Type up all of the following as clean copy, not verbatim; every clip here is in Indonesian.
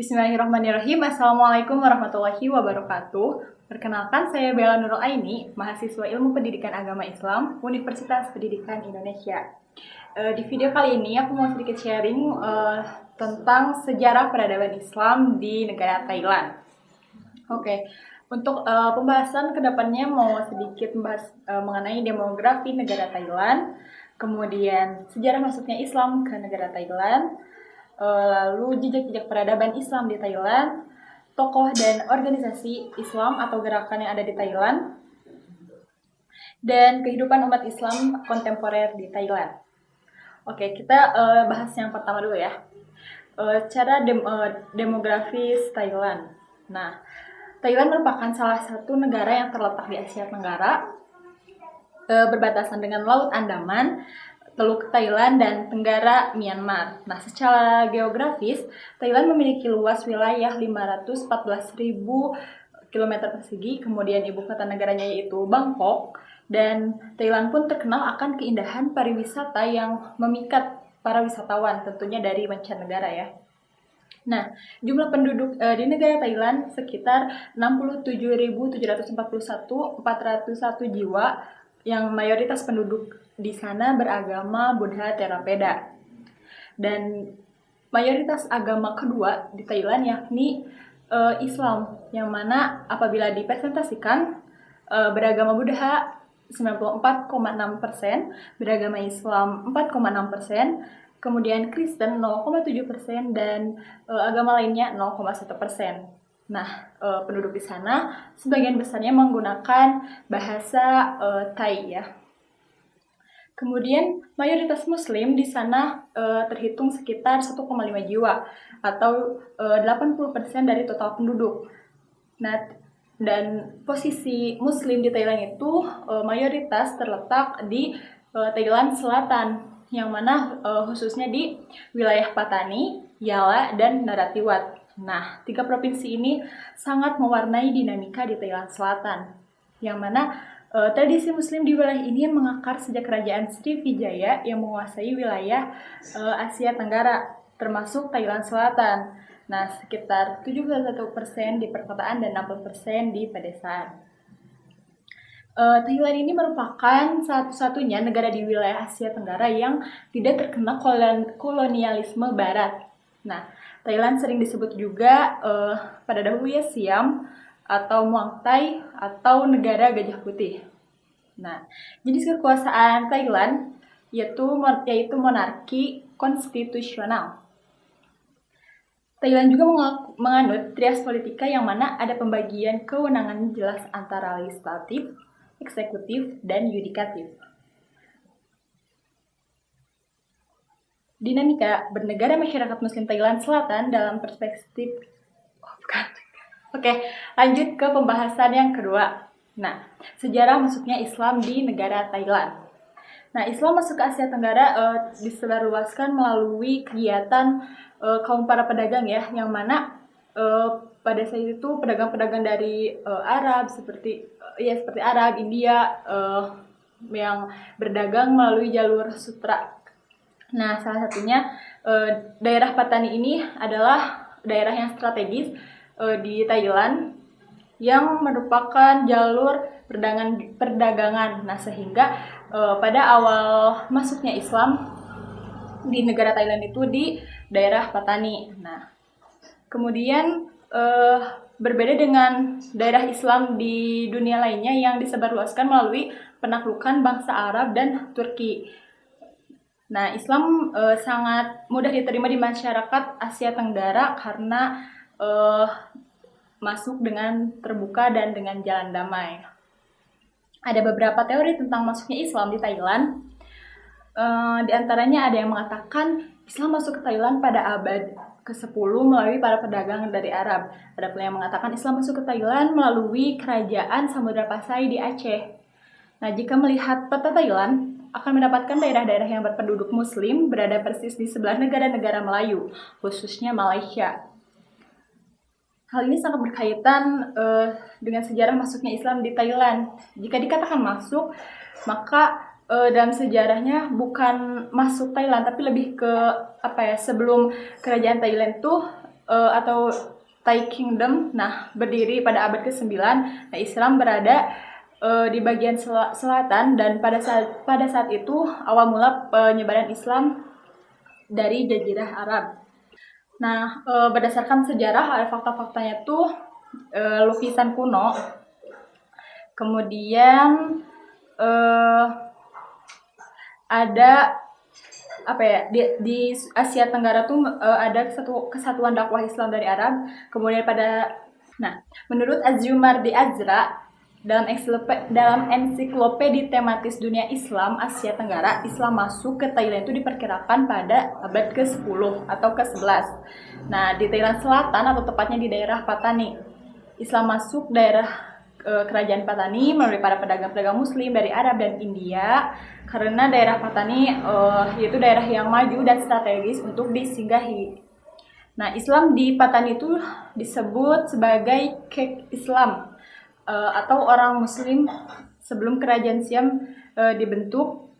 Bismillahirrahmanirrahim. Assalamualaikum warahmatullahi wabarakatuh. Perkenalkan, saya Bella Nurul Aini, mahasiswa Ilmu Pendidikan Agama Islam, Universitas Pendidikan Indonesia. Di video kali ini aku mau sedikit sharing tentang sejarah peradaban Islam di negara Thailand. Untuk pembahasan kedepannya mau sedikit membahas mengenai demografi negara Thailand, kemudian sejarah masuknya Islam ke negara Thailand, lalu jejak-jejak peradaban Islam di Thailand, tokoh dan organisasi Islam atau gerakan yang ada di Thailand, dan kehidupan umat Islam kontemporer di Thailand. Kita bahas yang pertama dulu ya. Cara demografis Thailand. Nah, Thailand merupakan salah satu negara yang terletak di Asia Tenggara, berbatasan dengan Laut Andaman, Teluk Thailand, dan Tenggara Myanmar. Nah, secara geografis, Thailand memiliki luas wilayah 514.000 km persegi, kemudian ibu kota negaranya yaitu Bangkok, dan Thailand pun terkenal akan keindahan pariwisata yang memikat para wisatawan, tentunya dari mancanegara ya. Nah, jumlah penduduk di negara Thailand sekitar 67.741.401 jiwa, yang mayoritas penduduk di sana beragama Buddha Theravada. Dan mayoritas agama kedua di Thailand yakni Islam, yang mana apabila dipresentasikan beragama Buddha 94,6%, beragama Islam 4,6%, kemudian Kristen 0,7%, dan agama lainnya 0,1%. Nah, penduduk di sana sebagian besarnya menggunakan bahasa Thai ya. Kemudian mayoritas Muslim di sana terhitung sekitar 1,5 jiwa atau 80% dari total penduduk. Nah, dan posisi Muslim di Thailand itu mayoritas terletak di Thailand Selatan, yang mana khususnya di wilayah Patani, Yala, dan Narathiwat. Nah, 3 provinsi ini sangat mewarnai dinamika di Thailand Selatan, yang mana tradisi Muslim di wilayah ini mengakar sejak kerajaan Sriwijaya yang menguasai wilayah Asia Tenggara, termasuk Thailand Selatan. Nah, sekitar 71% di perkotaan dan 60% di pedesaan. Thailand ini merupakan satu-satunya negara di wilayah Asia Tenggara yang tidak terkena kolonialisme Barat. Nah, Thailand sering disebut juga pada dahulu ya Siam atau Muang Thai atau negara gajah putih. Nah, jenis kekuasaan Thailand yaitu monarki konstitusional. Thailand juga menganut trias politika, yang mana ada pembagian kewenangan jelas antara legislatif, eksekutif, dan yudikatif. Dinamika bernegara masyarakat Muslim Thailand Selatan dalam perspektif lanjut ke pembahasan yang kedua. Nah, sejarah masuknya Islam di negara Thailand. Nah, Islam masuk ke Asia Tenggara disebarluaskan melalui kegiatan kaum para pedagang ya, yang mana pada saat itu pedagang-pedagang dari Arab seperti Arab, India yang berdagang melalui jalur sutra. Nah, salah satunya daerah Patani ini adalah daerah yang strategis di Thailand yang merupakan jalur perdagangan. Nah, sehingga pada awal masuknya Islam di negara Thailand itu di daerah Patani. Nah, kemudian berbeda dengan daerah Islam di dunia lainnya yang disebarluaskan melalui penaklukan bangsa Arab dan Turki. Nah, Islam sangat mudah diterima di masyarakat Asia Tenggara karena masuk dengan terbuka dan dengan jalan damai. Ada beberapa teori tentang masuknya Islam di Thailand. Di antaranya ada yang mengatakan Islam masuk ke Thailand pada abad ke-10 melalui para pedagang dari Arab. Ada pula yang mengatakan Islam masuk ke Thailand melalui kerajaan Samudra Pasai di Aceh. Nah, jika melihat peta Thailand, akan mendapatkan daerah-daerah yang berpenduduk Muslim berada persis di sebelah negara-negara Melayu, khususnya Malaysia. Hal ini sangat berkaitan dengan sejarah masuknya Islam di Thailand. Jika dikatakan masuk, maka dalam sejarahnya bukan masuk Thailand, tapi lebih ke sebelum kerajaan Thailand tuh atau Thai Kingdom. Nah, berdiri pada abad ke-9. Nah, Islam berada di bagian selatan, dan pada saat itu awal mula penyebaran Islam dari Jazirah Arab. Nah, berdasarkan sejarah, fakta-faktanya tuh lukisan kuno. Kemudian ada apa ya, di Asia Tenggara tuh ada kesatuan dakwah Islam dari Arab. Kemudian menurut Az-Zumardi Azra, dalam ensiklopedi tematis dunia Islam Asia Tenggara, Islam masuk ke Thailand itu diperkirakan pada abad ke-10 atau ke-11. Nah, di Thailand Selatan, atau tepatnya di daerah Patani, Islam masuk daerah kerajaan Patani melalui para pedagang-pedagang Muslim dari Arab dan India, karena daerah Patani yaitu daerah yang maju dan strategis untuk disinggahi. Nah, Islam di Patani itu disebut sebagai Kek Islam, atau orang Muslim sebelum kerajaan Siam dibentuk,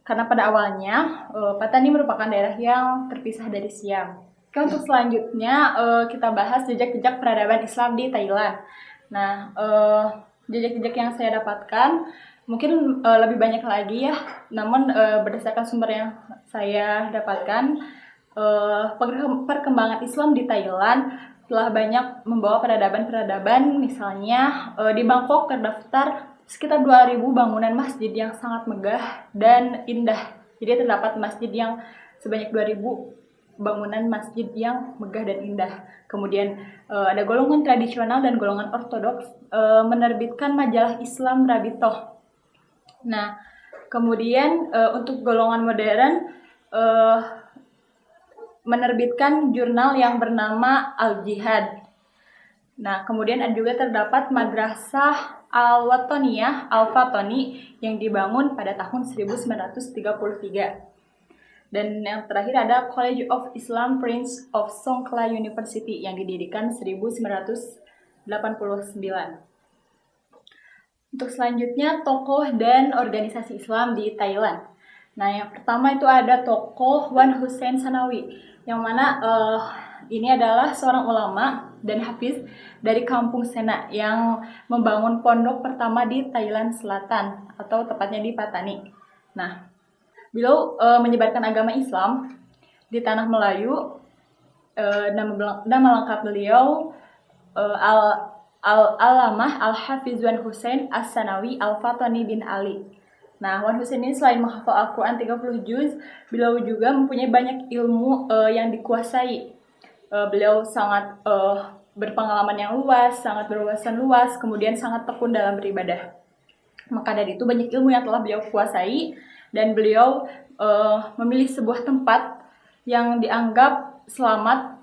karena pada awalnya Patani merupakan daerah yang terpisah dari Siam. Oke, untuk selanjutnya kita bahas jejak-jejak peradaban Islam di Thailand. Nah, jejak-jejak yang saya dapatkan mungkin lebih banyak lagi ya, namun berdasarkan sumber yang saya dapatkan, perkembangan Islam di Thailand telah banyak membawa peradaban, misalnya di Bangkok terdaftar sekitar 2.000 bangunan masjid yang sangat megah dan indah. Jadi terdapat masjid yang sebanyak 2.000 bangunan masjid yang megah dan indah. Kemudian ada golongan tradisional dan golongan ortodoks menerbitkan majalah Islam Rabitoh. Nah, kemudian untuk golongan modern menerbitkan jurnal yang bernama Al-Jihad. Nah, kemudian juga terdapat Madrasah Al-Watoniyah Al-Fatoni yang dibangun pada tahun 1933. Dan yang terakhir ada College of Islam Prince of Songkhla University yang didirikan 1989. Untuk selanjutnya, tokoh dan organisasi Islam di Thailand. Nah, yang pertama itu ada tokoh Wan Hussein Sanawi, yang mana ini adalah seorang ulama dan hafiz dari kampung Sena yang membangun pondok pertama di Thailand Selatan, atau tepatnya di Patani. Nah, beliau menyebarkan agama Islam di tanah Melayu. Nama lengkap beliau Al-Alamah Al-Hafiz Wan Hussein As-Sanawi Al-Fatani bin Ali. Nah, Wan Hussein ini selain menghafal Al-Quran 30 juz, beliau juga mempunyai banyak ilmu yang dikuasai. Beliau sangat berpengalaman yang luas, sangat berwawasan luas, kemudian sangat tekun dalam beribadah. Maka dari itu banyak ilmu yang telah beliau kuasai, dan beliau memilih sebuah tempat yang dianggap selamat.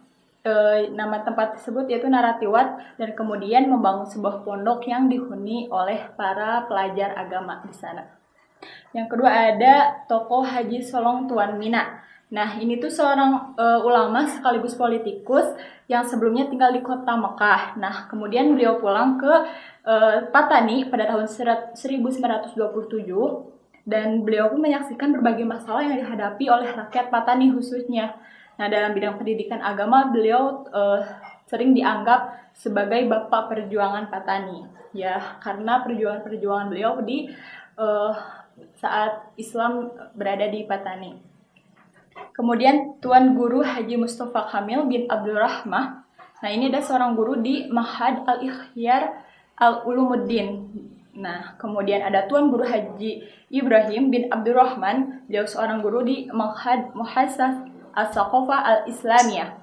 Nama tempat tersebut yaitu Naratiwat, dan kemudian membangun sebuah pondok yang dihuni oleh para pelajar agama di sana. Yang kedua ada tokoh Haji Solong Tuan Mina. Nah, ini tuh seorang ulama sekaligus politikus yang sebelumnya tinggal di kota Mekah. Nah, kemudian beliau pulang ke Patani pada tahun 1927, dan beliau pun menyaksikan berbagai masalah yang dihadapi oleh rakyat Patani khususnya. Nah, dalam bidang pendidikan agama, beliau sering dianggap sebagai bapak perjuangan Patani, ya, karena perjuangan beliau di saat Islam berada di Patani. Kemudian Tuan Guru Haji Mustafa Kamil bin Abdul Rahmah. Nah, ini ada seorang guru di Ma'had Al-Ikhyar Al-Ulumuddin. Nah, kemudian ada Tuan Guru Haji Ibrahim bin Abdul Rahman. Beliau seorang guru di Ma'had Muhassas As-Saqafah Al-Islamiyah.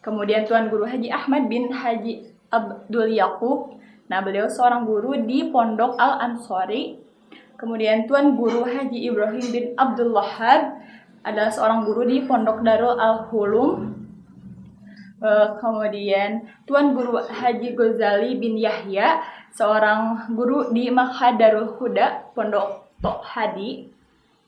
Kemudian Tuan Guru Haji Ahmad bin Haji Abdul Yaqub. Nah, beliau seorang guru di Pondok Al-Ansori. Kemudian Tuan Guru Haji Ibrahim bin Abdul Wahab adalah seorang guru di Pondok Darul Al-Hulum. Kemudian Tuan Guru Haji Ghazali bin Yahya, seorang guru di Ma'had Darul Huda, Pondok Tok Hadi.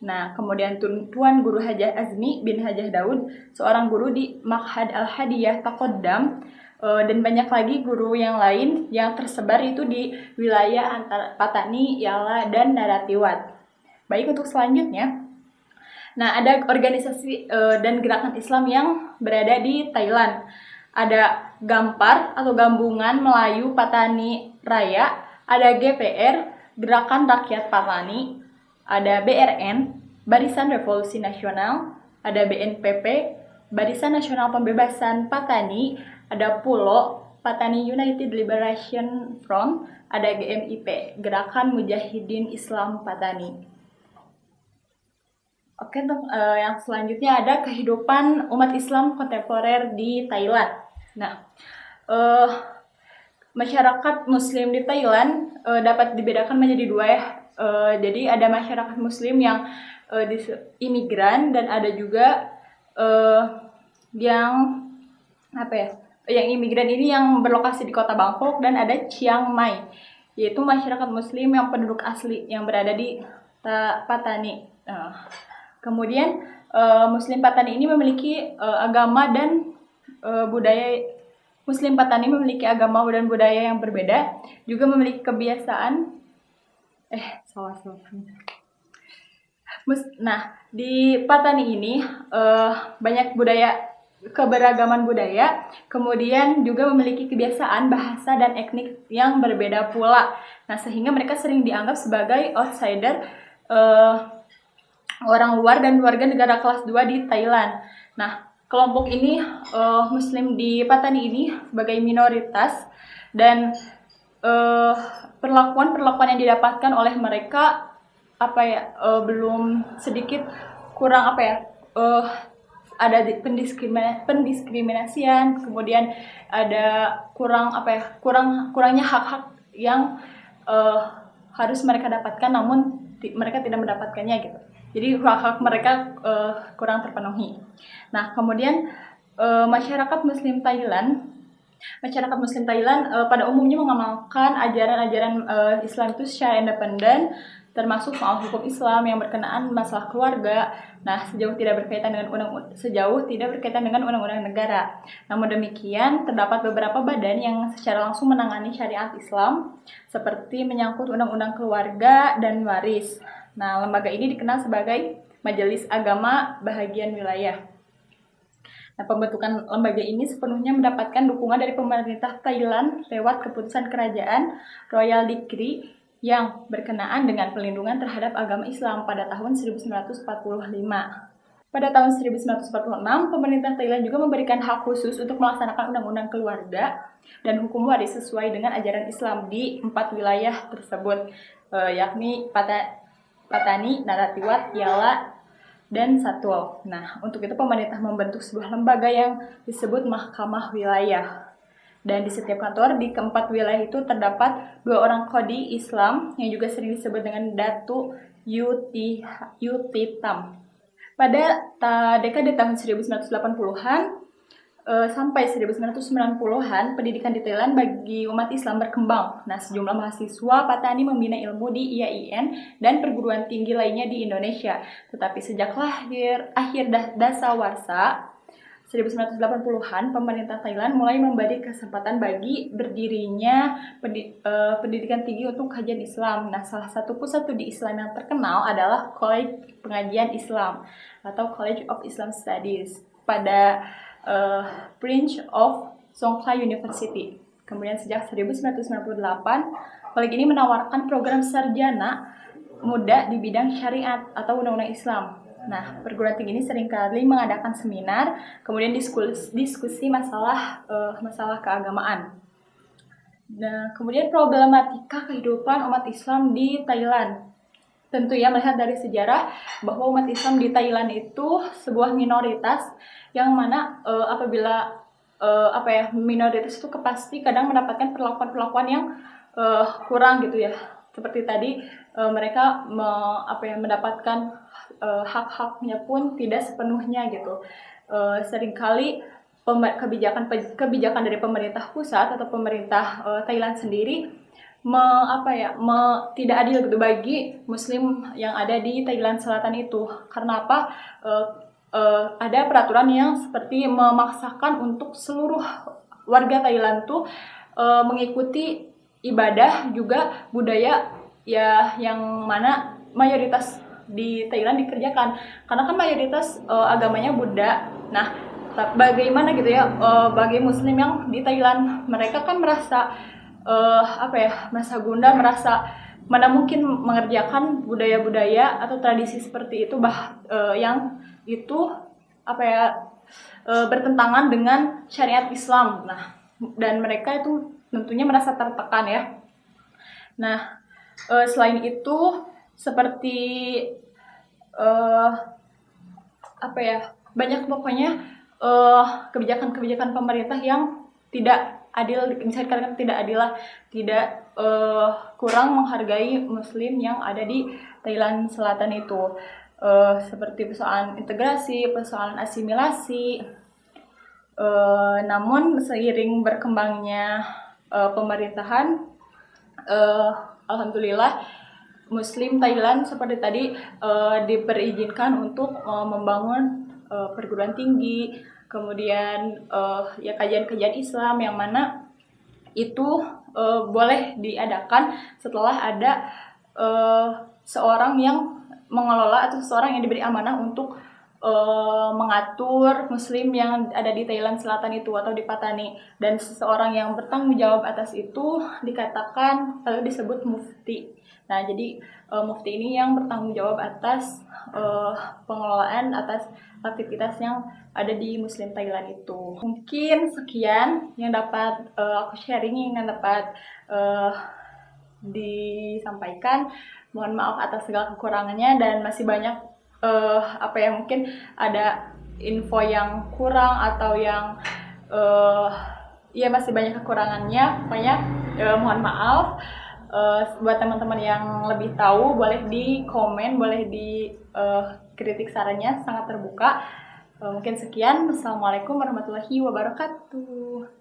Nah, kemudian Tuan Guru Hajah Azmi bin Hajah Daud, seorang guru di Ma'had Al-Hadiyah Taqaddam. Dan banyak lagi guru yang lain yang tersebar itu di wilayah antara Patani, Yala, dan Naratiwat. Baik, untuk selanjutnya, nah, ada organisasi dan gerakan Islam yang berada di Thailand. Ada Gampar atau Gabungan Melayu Patani Raya, ada GPR, Gerakan Rakyat Patani, ada BRN, Barisan Revolusi Nasional, ada BNPP, Barisan Nasional Pembebasan Patani, ada PULO, Patani United Liberation Front, ada GMIP, Gerakan Mujahidin Islam Patani. Oke, yang selanjutnya ada kehidupan umat Islam kontemporer di Thailand. Nah, masyarakat Muslim di Thailand dapat dibedakan menjadi dua ya. Jadi ada masyarakat Muslim yang imigran dan ada juga yang apa ya? Yang imigran ini yang berlokasi di kota Bangkok dan ada Chiang Mai, yaitu masyarakat Muslim yang penduduk asli yang berada di Patani. Kemudian Muslim Patani ini memiliki agama dan budaya. Muslim Patani memiliki agama dan budaya yang berbeda, juga memiliki kebiasaan. Nah, di Patani ini banyak keberagaman budaya, kemudian juga memiliki kebiasaan, bahasa, dan etnik yang berbeda pula. Nah, sehingga mereka sering dianggap sebagai outsider, orang luar dan warga negara kelas 2 di Thailand. Nah, kelompok ini, Muslim di Patani ini sebagai minoritas, dan perlakuan yang didapatkan oleh mereka belum sedikit kurang ada pendiskriminasian, kemudian ada kurangnya hak-hak yang harus mereka dapatkan, namun mereka tidak mendapatkannya gitu. Jadi hak-hak mereka kurang terpenuhi. Nah, kemudian masyarakat Muslim Thailand pada umumnya mengamalkan ajaran-ajaran Islam itu secara independen, termasuk soal hukum Islam yang berkenaan masalah keluarga. Nah, sejauh tidak berkaitan dengan undang-undang negara. Namun demikian, terdapat beberapa badan yang secara langsung menangani syariat Islam, seperti menyangkut undang-undang keluarga dan waris. Nah, lembaga ini dikenal sebagai Majelis Agama Bahagian Wilayah. Nah, pembentukan lembaga ini sepenuhnya mendapatkan dukungan dari pemerintah Thailand lewat keputusan kerajaan Royal Decree yang berkenaan dengan pelindungan terhadap agama Islam pada tahun 1945. Pada tahun 1946, pemerintah Thailand juga memberikan hak khusus untuk melaksanakan undang-undang keluarga dan hukum waris sesuai dengan ajaran Islam di 4 wilayah tersebut, yakni Patani, Narathiwat, Yala, dan Satwa. Nah, untuk itu pemerintah membentuk sebuah lembaga yang disebut Mahkamah Wilayah. Dan di setiap kantor di keempat wilayah itu terdapat 2 orang qadi Islam yang juga sering disebut dengan Datu Yutitam. Pada dekade tahun 1980-an sampai 1990-an, pendidikan di Thailand bagi umat Islam berkembang. Nah, sejumlah mahasiswa Patani membina ilmu di IAIN dan perguruan tinggi lainnya di Indonesia. Tetapi sejak akhir dasawarsa 1980-an, pemerintah Thailand mulai memberi kesempatan bagi berdirinya pendidikan tinggi untuk kajian Islam. Nah, salah satu pusat studi Islam yang terkenal adalah College Pengajian Islam atau College of Islam Studies pada Prince of Songkhla University. Kemudian sejak 1998, college ini menawarkan program sarjana muda di bidang syariat atau undang-undang Islam. Nah, perguruan tinggi ini seringkali mengadakan seminar, kemudian diskusi masalah keagamaan. Nah, kemudian problematika kehidupan umat Islam di Thailand. Tentu ya, melihat dari sejarah bahwa umat Islam di Thailand itu sebuah minoritas yang mana apabila minoritas itu pasti kadang mendapatkan perlakuan-perlakuan yang kurang gitu ya. Seperti tadi mereka mendapatkan hak-haknya pun tidak sepenuhnya gitu. Seringkali kebijakan dari pemerintah pusat atau pemerintah Thailand sendiri tidak adil gitu bagi Muslim yang ada di Thailand Selatan itu. Karena apa? Ada peraturan yang seperti memaksakan untuk seluruh warga Thailand tuh mengikuti ibadah juga budaya ya yang mana mayoritas di Thailand dikerjakan. Karena kan mayoritas agamanya Buddha. Nah, bagaimana gitu ya, bagi muslim yang di Thailand, mereka kan merasa merasa gundah, merasa mana mungkin mengerjakan budaya-budaya atau tradisi seperti itu yang itu bertentangan dengan syariat Islam. Nah, dan mereka itu tentunya merasa tertekan ya. Nah, selain itu seperti banyak pokoknya kebijakan-kebijakan pemerintah yang tidak adil, bisa dikatakan tidak adil lah, tidak kurang menghargai muslim yang ada di Thailand Selatan itu, seperti persoalan integrasi, persoalan asimilasi. Namun seiring berkembangnya pemerintahan, alhamdulillah muslim Thailand seperti tadi diperizinkan untuk membangun perguruan tinggi, kemudian kajian-kajian Islam yang mana itu boleh diadakan setelah ada seorang yang mengelola atau seseorang yang diberi amanah untuk mengatur muslim yang ada di Thailand Selatan itu atau di Patani, dan seseorang yang bertanggung jawab atas itu dikatakan atau disebut mufti. Nah, jadi mufti ini yang bertanggung jawab atas pengelolaan atas aktivitas yang ada di muslim Thailand itu. Mungkin sekian yang dapat aku sharing, yang dapat disampaikan. Mohon maaf atas segala kekurangannya, dan masih banyak mungkin ada info yang kurang atau yang masih banyak kekurangannya. Pokoknya mohon maaf. Buat teman-teman yang lebih tahu boleh di komen, boleh di kritik, sarannya sangat terbuka. Mungkin sekian. Wassalamualaikum warahmatullahi wabarakatuh.